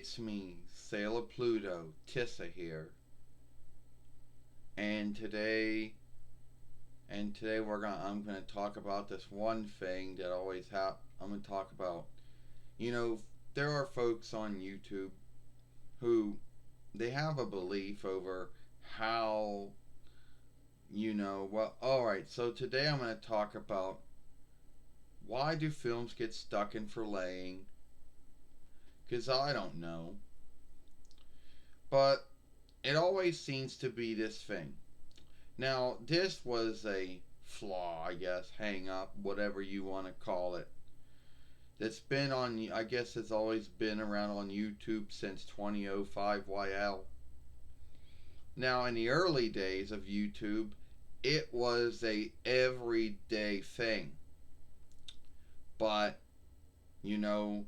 It's me, Sailor Pluto, Tissa here. And today I'm gonna talk about this one thing that always I'm gonna talk about. You know, there are folks on YouTube who they have a belief over how alright, so today I'm gonna talk about why do films get stuck in furlaying? Cause I don't know. But it always seems to be this thing. Now, this was a flaw, I guess, hang up, whatever you want to call it. That's been on, I guess it's always been around on YouTube since 2005 YL. Now, in the early days of YouTube, it was a everyday thing. But, you know,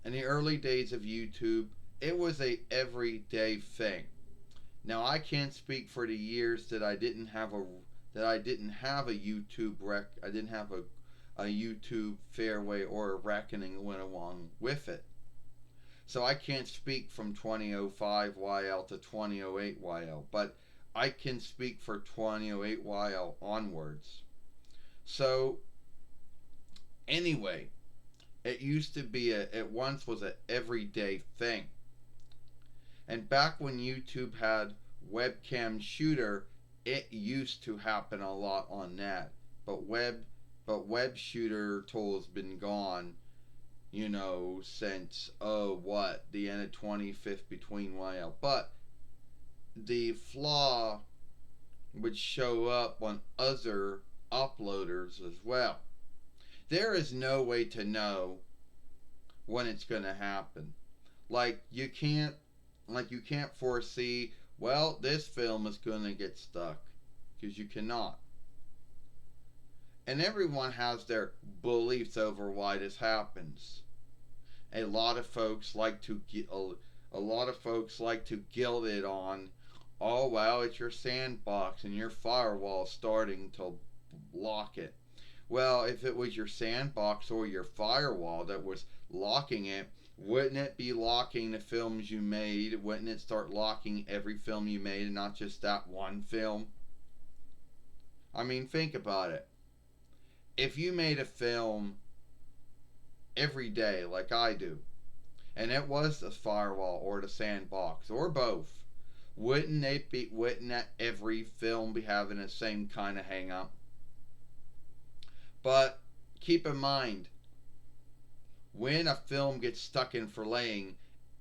in the early days of YouTube, it was a everyday thing. Now I can't speak for the years that I didn't have a I didn't have a YouTube fairway or a reckoning that went along with it. So I can't speak from 2005 YL to 2008 YL, but I can speak for 2008 YL onwards. So anyway, it used to be it once was an everyday thing. And back when YouTube had webcam shooter, it used to happen a lot on that. But web shooter tool's been gone, since the end of 25th between YL. But the flaw would show up on other uploaders as well. There is no way to know when it's gonna happen. Like you can't foresee, well, this film is going to get stuck, because you cannot. And everyone has their beliefs over why this happens. A lot of folks like to gild it on, oh well, it's your sandbox and your firewall starting to lock it. Well, if it was your sandbox or your firewall that was locking it, wouldn't it be locking the films you made? Wouldn't it start locking every film you made and not just that one film? I mean, think about it. If you made a film every day like I do, and it was the firewall or the sandbox or both, wouldn't that every film be having the same kind of hang up? But keep in mind, when a film gets stuck in furlaying,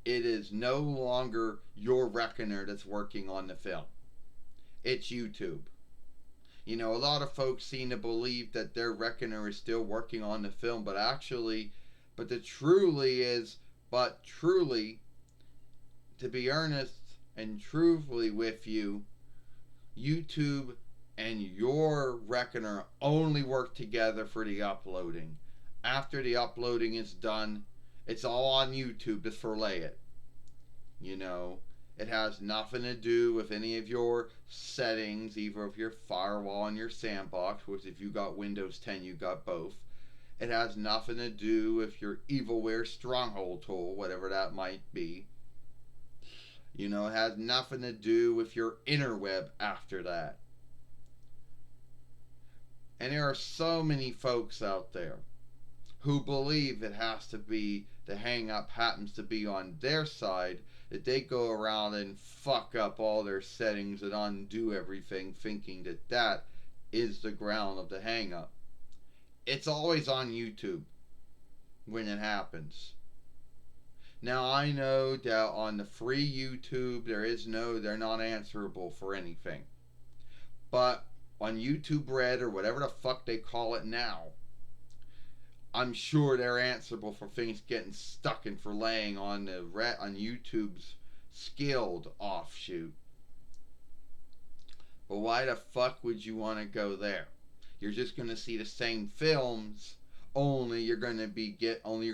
it is no longer your reckoner that's working on the film. It's YouTube. A lot of folks seem to believe that their reckoner is still working on the film, but truly, to be earnest and truthfully with you, YouTube and your reckoner only work together for the uploading. After the uploading is done, it's all on YouTube to furlay it. It has nothing to do with any of your settings, either of your firewall and your sandbox, which if you got Windows 10, you got both. It has nothing to do with your evilware stronghold tool, whatever that might be. It has nothing to do with your interweb after that. And there are so many folks out there who believe it has to be, the hang up happens to be on their side, that they go around and fuck up all their settings and undo everything, thinking that that is the ground of the hang up. It's always on YouTube when it happens. Now I know that on the free YouTube they're not answerable for anything. But on YouTube Red or whatever the fuck they call it now, I'm sure they're answerable for things getting stuck and furlaying on YouTube's skilled offshoot. But why the fuck would you want to go there? You're just going to see the same films, only you're going to be giving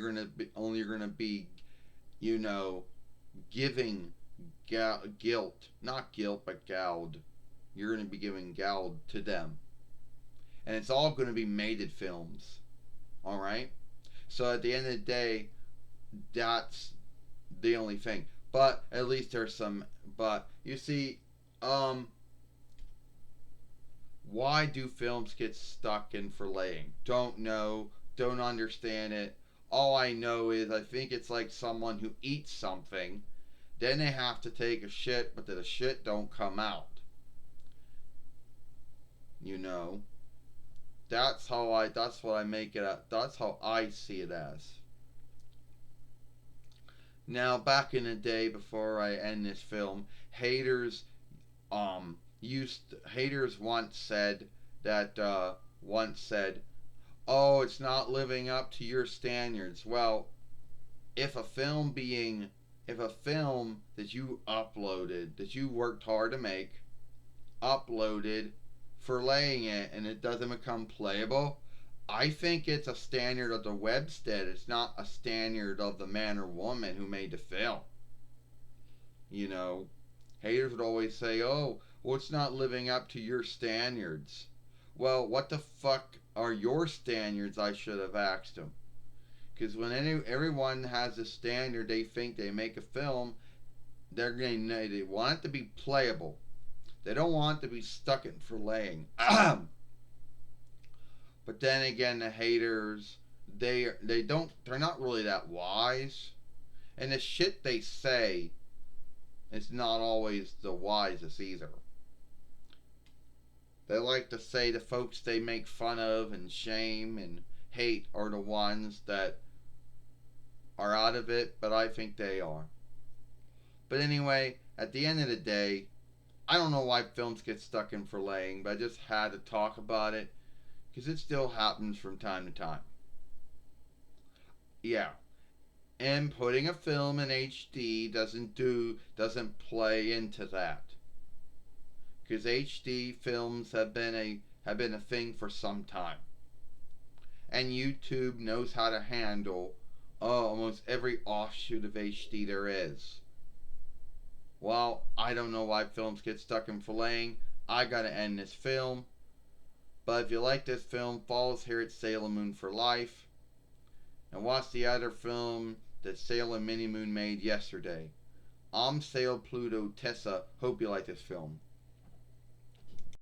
guilt, not guilt, but gald. You're going to be giving gald to them, and it's all going to be mated films. All right. So at the end of the day, the only thing. But at least there's some. But you see, um, why do films get stuck in forlaying? Don't know. Don't understand it. All I know is I think it's like someone who eats something, then they have to take a shit, but the shit don't come out. You know, that's how I. That's what I make it. That's how I see it as. Now, back in the day, before I end this film, haters once said, "Oh, it's not living up to your standards." Well, if a film being if a film that you uploaded, that you worked hard to make, uploaded for laying it and it doesn't become playable, I think it's a standard of the webstead. It's not a standard of the man or woman who made the film. You know, haters would always say, "Oh, well, it's not living up to your standards." Well, what the fuck are your standards? I should have asked them. Because when everyone has a standard, they think they make a film, they want it to be playable. They don't want it to be stuck in for laying. But then again, the haters, they're not really that wise, and the shit they say is not always the wisest either. They like to say the folks they make fun of and shame and hate are the ones that are out of it, but I think they are. But anyway, at the end of the day, I don't know why films get stuck in forlaying, but I just had to talk about it because it still happens from time to time. Yeah, and putting a film in HD doesn't play into that because HD films have been a thing for some time, and YouTube knows how to handle almost every offshoot of HD there is. Well, I don't know why films get stuck in forlaying. I gotta end this film. But if you like this film, follow us here at Sailor Moon for Life. And watch the other film that Sailor Mini Moon made yesterday. I'm Sailor Pluto Tessa. Hope you like this film.